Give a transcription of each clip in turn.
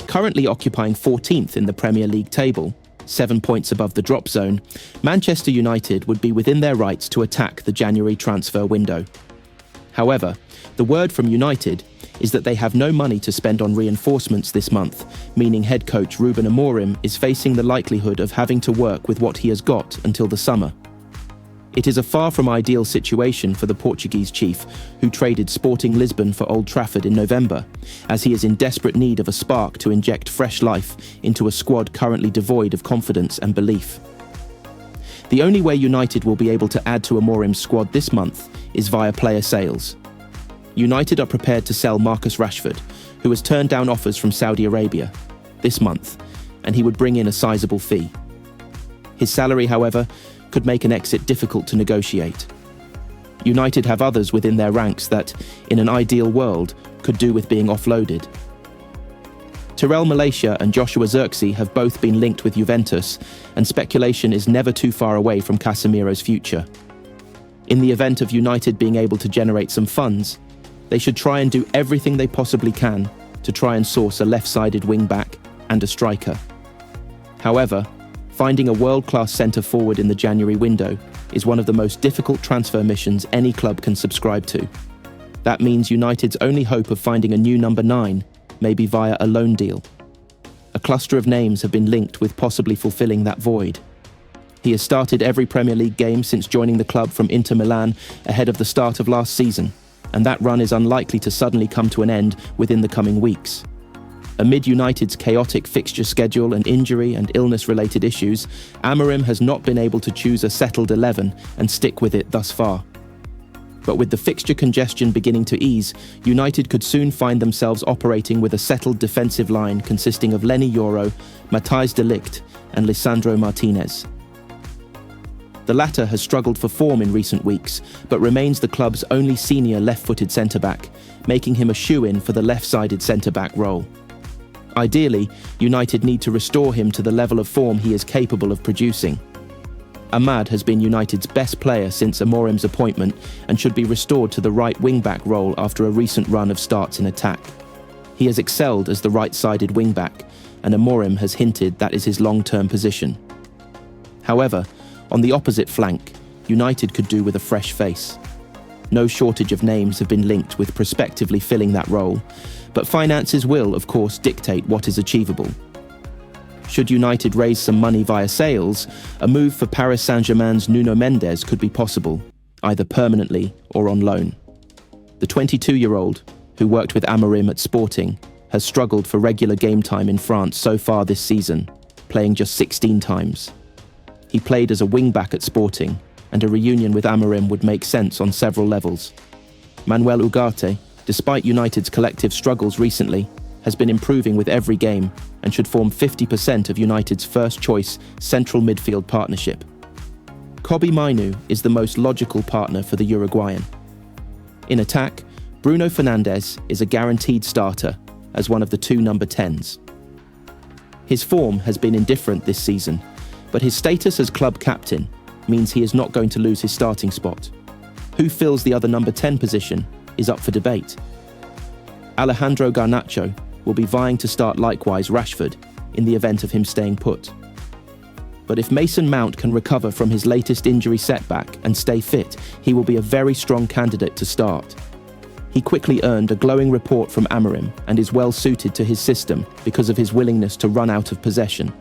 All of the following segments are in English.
Currently occupying 14th in the Premier League table, 7 points above the drop zone, Manchester United would be within their rights to attack the January transfer window. However, the word from United is that they have no money to spend on reinforcements this month, meaning head coach Ruben Amorim is facing the likelihood of having to work with what he has got until the summer. It is a far from ideal situation for the Portuguese chief, who traded Sporting Lisbon for Old Trafford in November, as he is in desperate need of a spark to inject fresh life into a squad currently devoid of confidence and belief. The only way United will be able to add to Amorim's squad this month is via player sales. United are prepared to sell Marcus Rashford, who has turned down offers from Saudi Arabia, this month, and he would bring in a sizable fee. His salary, however, could make an exit difficult to negotiate. United have others within their ranks that, in an ideal world, could do with being offloaded. Tyrell Malacia and Joshua Zirkzee have both been linked with Juventus, and speculation is never too far away from Casemiro's future. In the event of United being able to generate some funds, they should try and do everything they possibly can to try and source a left-sided wing-back and a striker. However, finding a world-class centre-forward in the January window is one of the most difficult transfer missions any club can subscribe to. That means United's only hope of finding a new number 9 may be via a loan deal. A cluster of names have been linked with possibly fulfilling that void. He has started every Premier League game since joining the club from Inter Milan ahead of the start of last season, and that run is unlikely to suddenly come to an end within the coming weeks. Amid United's chaotic fixture schedule and injury and illness-related issues, Amorim has not been able to choose a settled 11 and stick with it thus far. But with the fixture congestion beginning to ease, United could soon find themselves operating with a settled defensive line consisting of Leny Yoro, Matthijs de Ligt and Lisandro Martinez. The latter has struggled for form in recent weeks, but remains the club's only senior left-footed centre-back, making him a shoo-in for the left-sided centre-back role. Ideally, United need to restore him to the level of form he is capable of producing. Ahmad has been United's best player since Amorim's appointment and should be restored to the right wing-back role after a recent run of starts in attack. He has excelled as the right-sided wing-back, and Amorim has hinted that is his long-term position. However, on the opposite flank, United could do with a fresh face. No shortage of names have been linked with prospectively filling that role, but finances will, of course, dictate what is achievable. Should United raise some money via sales, a move for Paris Saint-Germain's Nuno Mendes could be possible, either permanently or on loan. The 22-year-old, who worked with Amorim at Sporting, has struggled for regular game time in France so far this season, playing just 16 times. He played as a wing-back at Sporting, and a reunion with Amorim would make sense on several levels. Manuel Ugarte, despite United's collective struggles recently, has been improving with every game and should form 50% of United's first-choice central midfield partnership. Kobbie Mainoo is the most logical partner for the Uruguayan. In attack, Bruno Fernandes is a guaranteed starter as one of the 2 number 10s. His form has been indifferent this season, but his status as club captain means he is not going to lose his starting spot. Who fills the other number 10 position is up for debate. Alejandro Garnacho will be vying to start likewise Rashford in the event of him staying put. But if Mason Mount can recover from his latest injury setback and stay fit, he will be a very strong candidate to start. He quickly earned a glowing report from Amorim and is well suited to his system because of his willingness to run out of possession.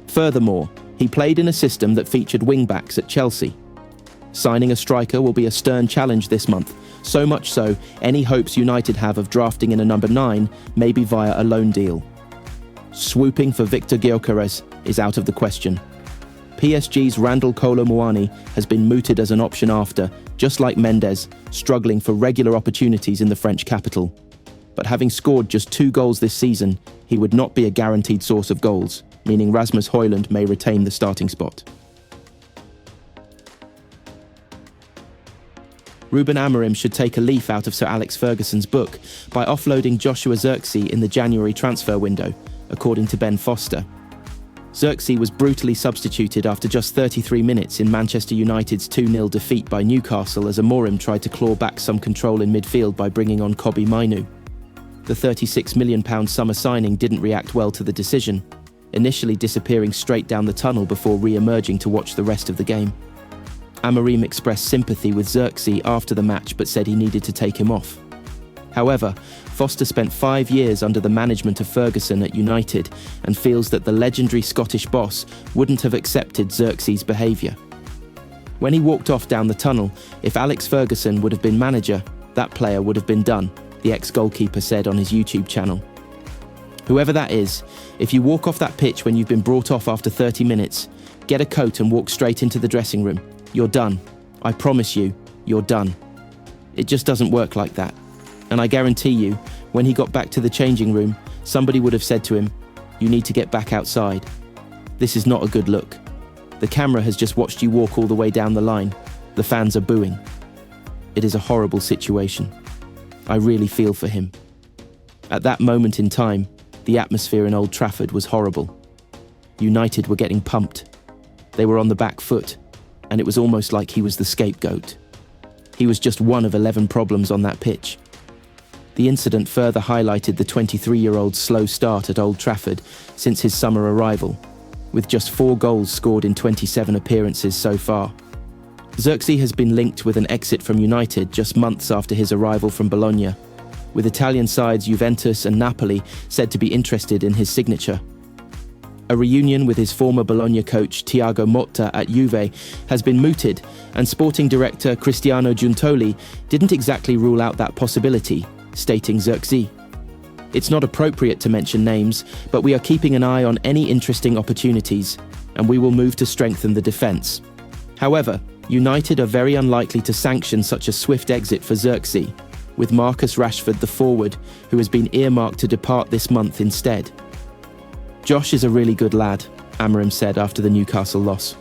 Furthermore, he played in a system that featured wing-backs at Chelsea. Signing a striker will be a stern challenge this month, so much so any hopes United have of drafting in a number 9 may be via a loan deal. Swooping for Viktor Gyökeres is out of the question. PSG's Randal Kolo Muani has been mooted as an option after, just like Mendes, struggling for regular opportunities in the French capital. But having scored just 2 goals this season, he would not be a guaranteed source of goals, meaning Rasmus Højlund may retain the starting spot. Ruben Amorim should take a leaf out of Sir Alex Ferguson's book by offloading Joshua Zirkzee in the January transfer window, according to Ben Foster. Zirkzee was brutally substituted after just 33 minutes in Manchester United's 2-0 defeat by Newcastle as Amorim tried to claw back some control in midfield by bringing on Kobbie Mainoo. The £36 million summer signing didn't react well to the decision, initially disappearing straight down the tunnel before re-emerging to watch the rest of the game. Amorim expressed sympathy with Zirkzee after the match but said he needed to take him off. However, Foster spent 5 years under the management of Ferguson at United and feels that the legendary Scottish boss wouldn't have accepted Zirkzee's behaviour. When he walked off down the tunnel, if Alex Ferguson would have been manager, that player would have been done, the ex-goalkeeper said on his YouTube channel. Whoever that is, if you walk off that pitch when you've been brought off after 30 minutes, get a coat and walk straight into the dressing room. You're done. I promise you, you're done. It just doesn't work like that. And I guarantee you, when he got back to the changing room, somebody would have said to him, "You need to get back outside. This is not a good look. The camera has just watched you walk all the way down the line. The fans are booing." It is a horrible situation. I really feel for him. At that moment in time, the atmosphere in Old Trafford was horrible. United were getting pumped. They were on the back foot, and it was almost like he was the scapegoat. He was just one of 11 problems on that pitch. The incident further highlighted the 23-year-old's slow start at Old Trafford since his summer arrival, with just 4 goals scored in 27 appearances so far. Zirkzee has been linked with an exit from United just months after his arrival from Bologna, with Italian sides Juventus and Napoli said to be interested in his signature. A reunion with his former Bologna coach Thiago Motta at Juve has been mooted, and sporting director Cristiano Giuntoli didn't exactly rule out that possibility, stating Zirkzee. "It's not appropriate to mention names, but we are keeping an eye on any interesting opportunities, and we will move to strengthen the defence. However, United are very unlikely to sanction such a swift exit for Zirkzee, with Marcus Rashford the forward, who has been earmarked to depart this month instead." "Josh is a really good lad," Amorim said after the Newcastle loss.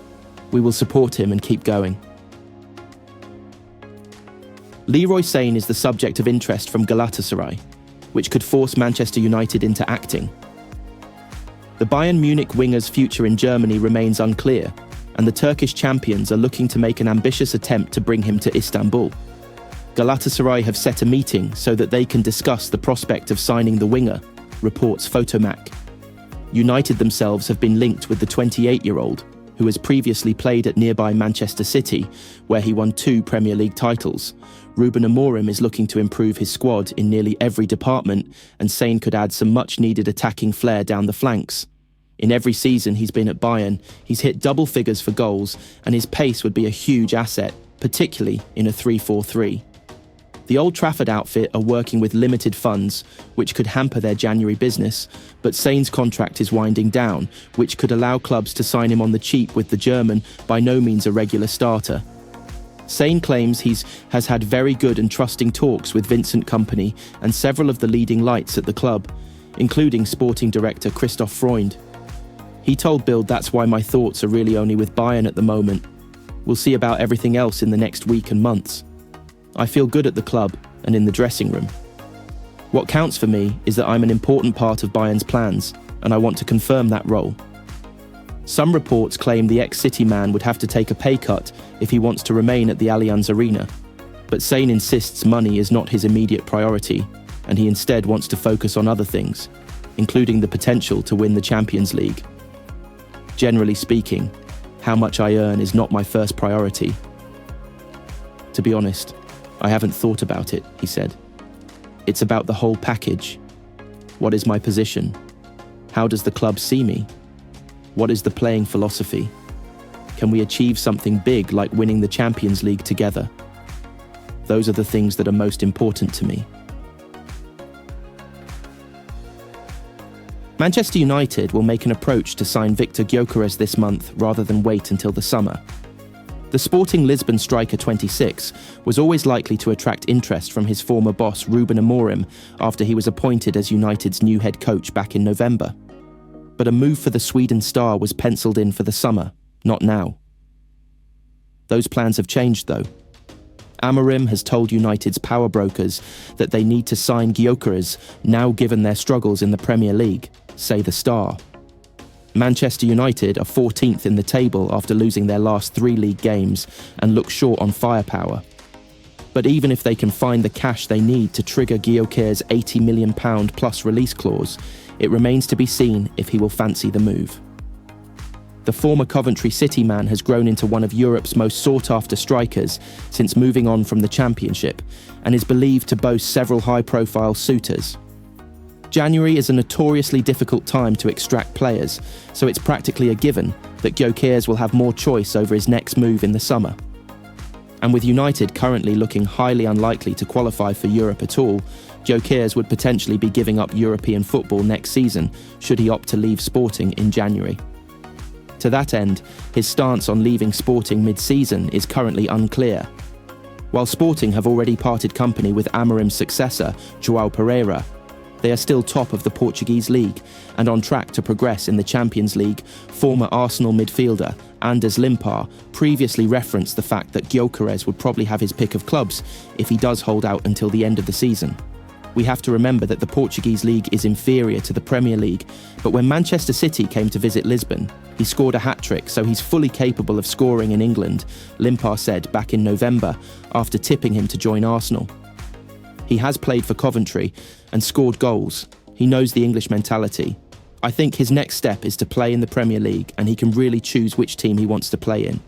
"We will support him and keep going." Leroy Sané is the subject of interest from Galatasaray, which could force Manchester United into acting. The Bayern Munich winger's future in Germany remains unclear, and the Turkish champions are looking to make an ambitious attempt to bring him to Istanbul. Galatasaray have set a meeting so that they can discuss the prospect of signing the winger, reports Photomac. United themselves have been linked with the 28-year-old, who has previously played at nearby Manchester City, where he won 2 Premier League titles. Ruben Amorim is looking to improve his squad in nearly every department, and Sané could add some much-needed attacking flair down the flanks. In every season he's been at Bayern, he's hit double figures for goals, and his pace would be a huge asset, particularly in a 3-4-3. The Old Trafford outfit are working with limited funds, which could hamper their January business, but Sané's contract is winding down, which could allow clubs to sign him on the cheap with the German, by no means a regular starter. Sané claims has had very good and trusting talks with Vincent Kompany and several of the leading lights at the club, including sporting director Christoph Freund. He told Bild, "That's why my thoughts are really only with Bayern at the moment. We'll see about everything else in the next week and months. I feel good at the club and in the dressing room. What counts for me is that I'm an important part of Bayern's plans, and I want to confirm that role." Some reports claim the ex-City man would have to take a pay cut if he wants to remain at the Allianz Arena, but Sané insists money is not his immediate priority, and he instead wants to focus on other things, including the potential to win the Champions League. "Generally speaking, how much I earn is not my first priority. To be honest, I haven't thought about it," he said. "It's about the whole package. What is my position? How does the club see me? What is the playing philosophy? Can we achieve something big like winning the Champions League together? Those are the things that are most important to me." Manchester United will make an approach to sign Viktor Gyökeres this month rather than wait until the summer. The Sporting Lisbon striker 26 was always likely to attract interest from his former boss Ruben Amorim after he was appointed as United's new head coach back in November. But a move for the Sweden star was penciled in for the summer, not now. Those plans have changed though. Amorim has told United's power brokers that they need to sign Gyökeres now given their struggles in the Premier League, say the Star. Manchester United are 14th in the table after losing their last 3 league games and look short on firepower. But even if they can find the cash they need to trigger Gyökeres' £80 million plus release clause, it remains to be seen if he will fancy the move. The former Coventry City man has grown into one of Europe's most sought-after strikers since moving on from the Championship, and is believed to boast several high-profile suitors. January is a notoriously difficult time to extract players, so it's practically a given that Gyökeres will have more choice over his next move in the summer. And with United currently looking highly unlikely to qualify for Europe at all, Gyökeres would potentially be giving up European football next season should he opt to leave Sporting in January. To that end, his stance on leaving Sporting mid-season is currently unclear. While Sporting have already parted company with Amorim's successor, João Pereira, they are still top of the Portuguese league and on track to progress in the Champions League. Former Arsenal midfielder Anders Limpar previously referenced the fact that Gyökeres would probably have his pick of clubs if he does hold out until the end of the season. We have to remember that the Portuguese league is inferior to the Premier League, but when Manchester City came to visit Lisbon, he scored a hat-trick, so he's fully capable of scoring in England, Limpar said back in November after tipping him to join Arsenal. He has played for Coventry and scored goals. He knows the English mentality. I think his next step is to play in the Premier League, and he can really choose which team he wants to play in.